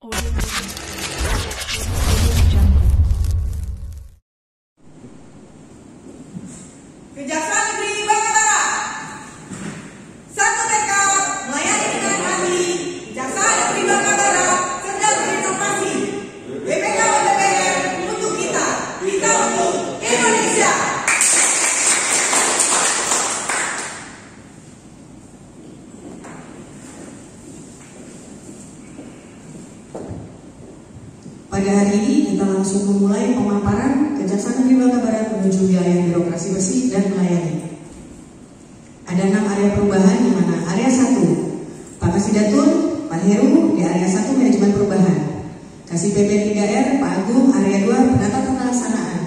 Kejaksaan Negeri Bangka Barat. Satu tekad melayani dengan hati. Kejaksaan Negeri Bangka Barat sedang berinovasi. BPK OTPR untuk kita untuk Indonesia. Pada hari ini kita langsung memulai pemaparan Kejaksaan Negeri Bangka Barat menuju wilayah birokrasi bersih dan melayani. Ada 6 area perubahan, di mana area 1 Pak Kasidatun, Pak Heru di area 1 manajemen perubahan, Kasih PP 3R Pak Agung area 2 penata tata laksanaan,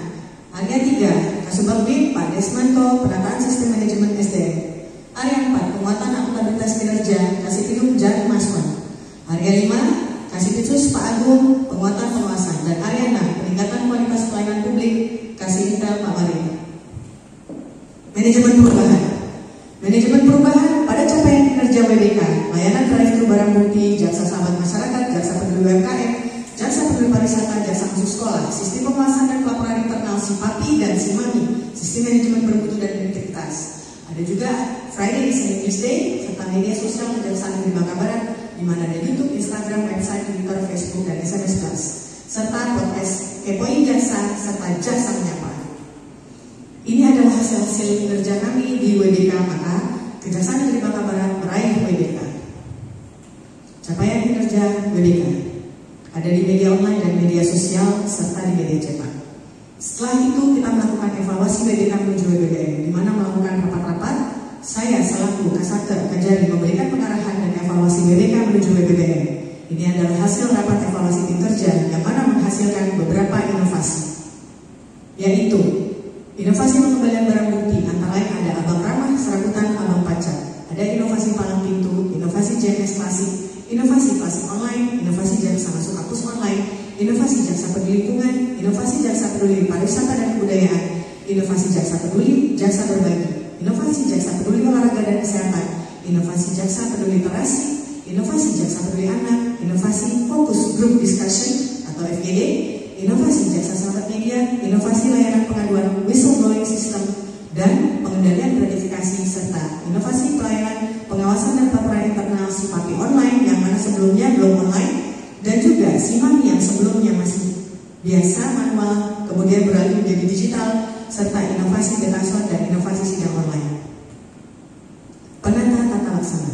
area 3 Kasubagdim Pak Desmanto penataan sistem manajemen SDM, area 4 penguatan akuntabilitas kinerja Kasih Pinum Jan Maswan, area 5 Kasih Pitsus Pak Agung penguatan pengawasan, dan area 6 peningkatan kualitas pelayanan publik Kasih Intel Pak Mari. Manajemen perubahan. Manajemen perubahan pada capaian kinerja WBK, layanan drive-thru barang bukti, jaksa sahabat masyarakat, jaksa peduli UMKM, jaksa peduli pariwisata, jaksa khusus sekolah, sistem pengawasan dan pelaporan internal SIPAPI dan SIMAMI, sistem manajemen bermutu dan integritas. Ada juga Friday, Senin, Tuesday, serta media sosial Kejaksaan Negeri Bangka Barat, di mana ada YouTube, Instagram, website, Twitter, Facebook, dan SMS Plus, serta podcast Kepoin Jaksa, serta Jaksa Menyapa. Ini adalah hasil-hasil kinerja kami di WBK, maka Kejaksaan Negeri Bangka Barat meraih WBK. Capaian kinerja WBK ada di media online dan media sosial, serta di media cetak. Setelah itu kita melakukan evaluasi WBK menuju WBKM, di mana melakukan rapat-rapat. Saya selaku Kasatker Kajari memberikan pengarahan dan evaluasi WBK menuju WBKM. Ini adalah hasil rapat evaluasi tim kerja yang mana menghasilkan beberapa inovasi, yaitu inovasi pengembalian barang bukti, antara lain ada abang ramah, serabutan, abang pajak. Ada inovasi palang pintu, inovasi JMS klasik, inovasi klasik online, inovasi jaksa masuk kampus online, inovasi jaksa peduli lingkungan, inovasi jaksa peduli pariwisata dan kebudayaan, inovasi jaksa peduli, jaksa berbagi, inovasi jaksa peduli olahraga dan kesehatan, inovasi jaksa peduli literasi, inovasi jaksa peduli anak, inovasi fokus group discussion atau FGD, inovasi jaksa sahabat media, inovasi layanan pengaduan whistleblowing system, dan pengendalian gratifikasi, serta inovasi pelayanan pengawasan dan pelaporan internal SIPAPI online yang mana sebelumnya belum online, dan juga SIMAMI yang sebelumnya masih biasa manual kemudian beralih menjadi digital, serta inovasi data dan inovasi sidang online. Penata tata laksana,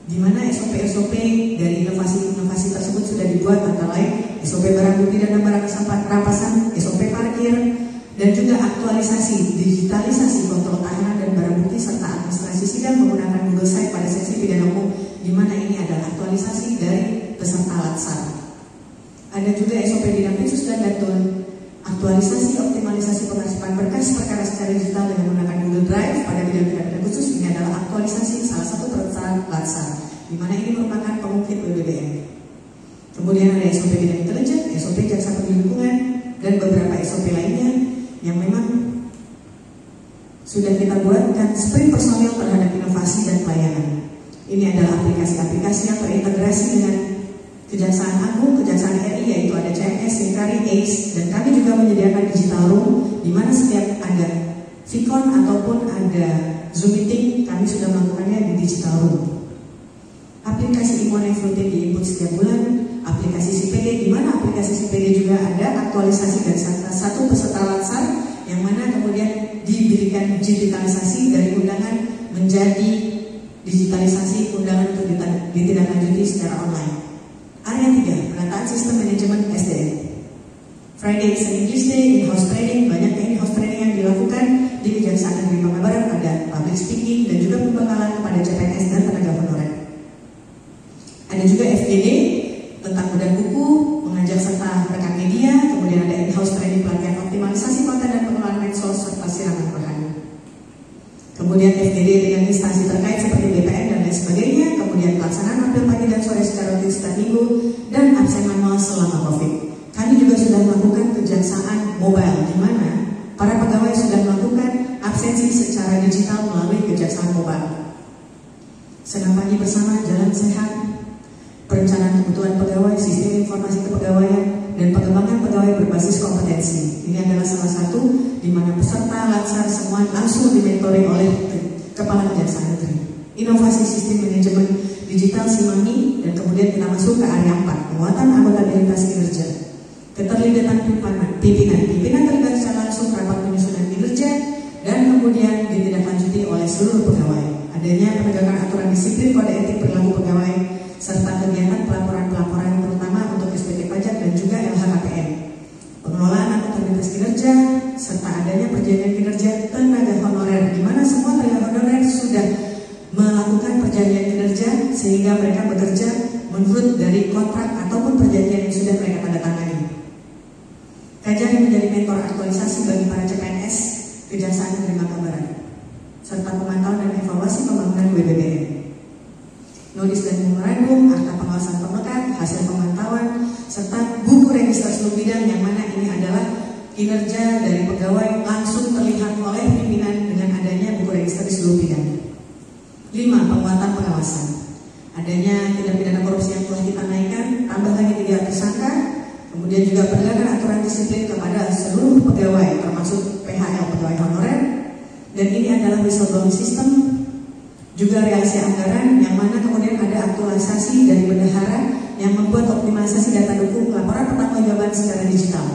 di mana SOP-SOP dari inovasi-inovasi tersebut sudah dibuat, antara lain SOP barang bukti dan barang rampasan, SOP parkir, dan juga aktualisasi digitalisasi kontrol tahanan dan barang bukti, serta administrasi sidang menggunakan Google Site pada seksi pidana umum, di mana ini adalah aktualisasi dari peserta laksana. Ada juga SOP bidang khusus dan datun, aktualisasi optimalisasi pengarsipan berkas perkara secara digital dengan menggunakan Google Drive pada bidang pidana khusus. Ini adalah aktualisasi salah satu perusahaan laksana, di mana ini merupakan pengukir WBBM. Kemudian ada SOP bidang intelijen, SOP jaksa peduli lingkungan, dan beberapa SOP lainnya yang memang sudah kita buat, dan sprint personil terhadap inovasi dan pelayanan. Ini adalah aplikasi-aplikasi yang terintegrasi dengan Kejaksaan Agung, Kejaksaan RI, yaitu ada CMS, Sinkari, ACE, dan kami juga menyediakan digital room, di mana setiap ada Vicon ataupun ada Zoom meeting, kami sudah melakukannya di digital room. Aplikasi Imuan yang rutin diinput setiap bulan, aplikasi CPD, di mana aplikasi CPD juga ada aktualisasi dan satu peserta laksana, yang mana kemudian diberikan digitalisasi dari undangan menjadi digitalisasi undangan untuk ditindaklanjuti secara online. Area 3, penataan sistem manajemen SDM. Friday, Senin, Tuesday, in-house training. Banyaknya in-house training yang dilakukan di Kejaksaan Negeri Bangka Barat, ada public speaking dan juga pembekalan kepada CPNS dan tenaga honorer. Ada juga FGD tentang bedah buku, mengajak serta rekan media, kemudian ada in-house training pelatihan optimalisasi konten dan pengelolaan medsos, serta siraman rohani. Kemudian FGD dengan instansi terkait seperti BPN dan lain sebagainya, kemudian pelaksanaan apel pagi dan sore secara rutin setiap minggu, dan absen manual selama COVID. Kami juga sudah melakukan kejaksaan mobile, di mana para pegawai sudah melakukan absensi secara digital melalui kejaksaan mobile. Senam pagi bersama, jalan sehat, perencanaan kebutuhan pegawai, sistem di mana peserta latsar semua langsung dimentori oleh Kepala Kejaksaan Negeri. Inovasi sistem manajemen digital Simami, dan kemudian kita masuk ke area 4, penguatan akuntabilitas kinerja. Keterlibatan pimpinan terlibat secara langsung rapat penyusunan kinerja dan kemudian ditindaklanjuti oleh seluruh pegawai. Adanya penegakan aturan disiplin kode etik perilaku pegawai serta kegiatan pelaporan terutama untuk SPT pajak dan juga LHKPN. Pengelolaan akuntabilitas kinerja serta adanya perjanjian kinerja tenaga honorer, di mana semua tenaga honorer sudah melakukan perjanjian kinerja sehingga mereka bekerja menurut dari kontrak ataupun perjanjian yang sudah mereka tanda tangani. Kajian menjadi mentor aktualisasi bagi para CPNS Kejaksaan Negeri Bangka Barat, serta pemantauan dan evaluasi pembangunan WBBM. Nodis dan memorandum, akta pengawasan pemekat, hasil pemantauan, serta buku register seluruh bidang, yang mana ini adalah kinerja dari pegawai langsung terlihat oleh pimpinan dengan adanya buku register di seluruh bidang. 5. Penguatan pengawasan. Adanya tindak pidana korupsi yang telah kita naikkan, tambah lagi 3 tersangka. Kemudian juga penegakan aturan disiplin kepada seluruh pegawai termasuk PHL, pegawai honorer. Dan ini adalah whistleblowing system, juga realisasi anggaran, yang mana kemudian ada aktualisasi dari bendahara yang membuat optimalisasi data dukung laporan pertanggungjawaban secara digital.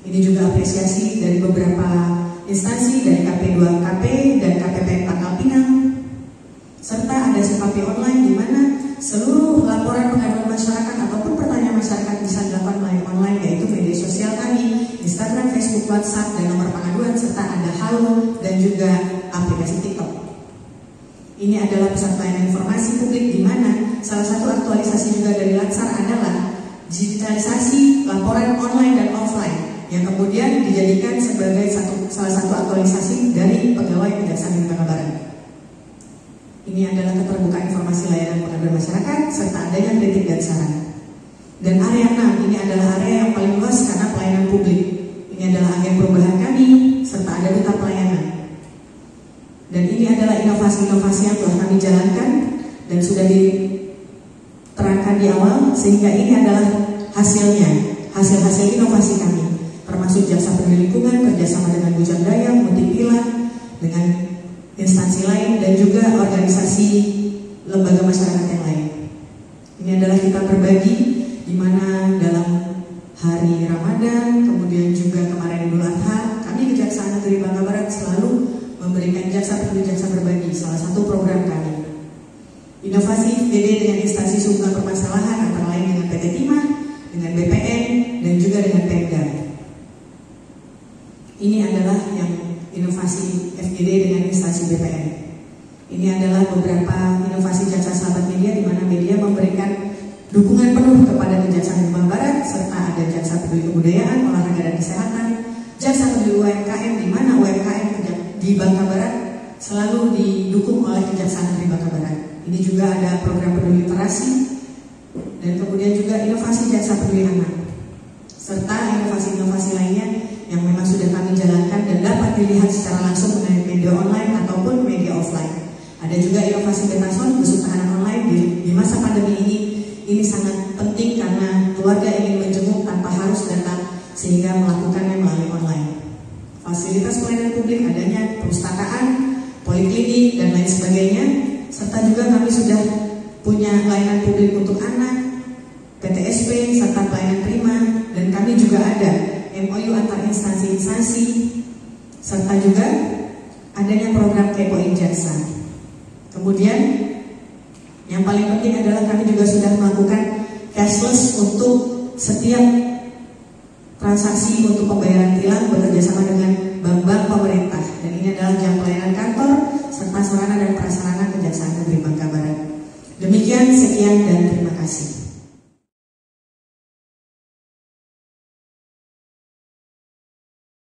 Ini juga apresiasi dari beberapa instansi dari KP2KP dan KPPN Pangkal Pinang, serta ada SIPAPI online, di mana seluruh laporan pengaduan masyarakat ataupun pertanyaan masyarakat bisa dilakukan melalui online, yaitu media sosial kami, Instagram, Facebook, WhatsApp, dan nomor pengaduan, serta ada Halo dan juga aplikasi TikTok. Ini adalah pusat pelayanan informasi publik, di mana salah satu aktualisasi juga dari Latsar adalah digitalisasi laporan online dan offline, yang kemudian dijadikan sebagai salah satu aktualisasi dari pegawai Kejaksaan Negeri Bangka Barat. Ini adalah keterbukaan informasi layanan pengaduan masyarakat serta adanya kritik dan saran. Dan area 6 ini adalah area yang paling luas karena pelayanan publik. Ini adalah agen perubahan kami serta ada duta pelayanan. Dan ini adalah inovasi-inovasi yang telah kami jalankan dan sudah diterangkan di awal, sehingga ini adalah hasilnya, hasil-hasil inovasi kami, termasuk jasa peduli lingkungan, kerjasama dengan Bujang Daya, Multipila, dengan instansi lain, dan juga organisasi lembaga masyarakat yang lain. Ini adalah kita berbagi, di mana dalam hari Ramadan, kemudian juga kemarin Idul Adha, kami Kejaksaan Negeri Bangka Barat selalu memberikan jasa berbagi, salah satu program kami. Inovasi FGD dengan instansi sumber permasalahan antara lain dengan PT Timah, dengan BPN, dan juga dengan Pemda. Ini adalah yang inovasi FGD dengan instansi BPN. Ini adalah beberapa inovasi jasa sahabat media, di mana media memberikan dukungan penuh kepada Kejaksaan Negeri Bangka Barat, serta ada jasa peduli kebudayaan, olahraga dan kesehatan, jasa peduli UMKM, di mana UMKM di Bangka Barat selalu didukung oleh Kejaksaan Negeri Bangka Barat. Ini juga ada program peduli literasi, dan kemudian juga inovasi jasa peduli anak, serta inovasi-inovasi lainnya yang memang sudah kami jalankan dan dapat dilihat secara langsung melalui media online ataupun media offline. Ada juga inovasi Betason, besuk tahanan online di masa pandemi ini sangat penting karena keluarga ingin menjenguk tanpa harus datang, sehingga melakukannya melalui online. Fasilitas pelayanan publik, adanya perpustakaan, poliklinik, dan lain sebagainya, serta juga kami sudah punya layanan publik untuk anak, PTSP, serta pelayanan prima, dan kami juga ada MOU antar instansi-instansi, serta juga adanya program kepoin jaksa. Kemudian yang paling penting adalah kami juga sudah melakukan cashless untuk setiap transaksi untuk pembayaran tilang bekerjasama dengan bank-bank pemerintah, dan ini adalah jam pelayanan kantor serta sarana dan prasarana Kejaksaan Negeri Bangka Barat. Demikian, sekian dan terima kasih.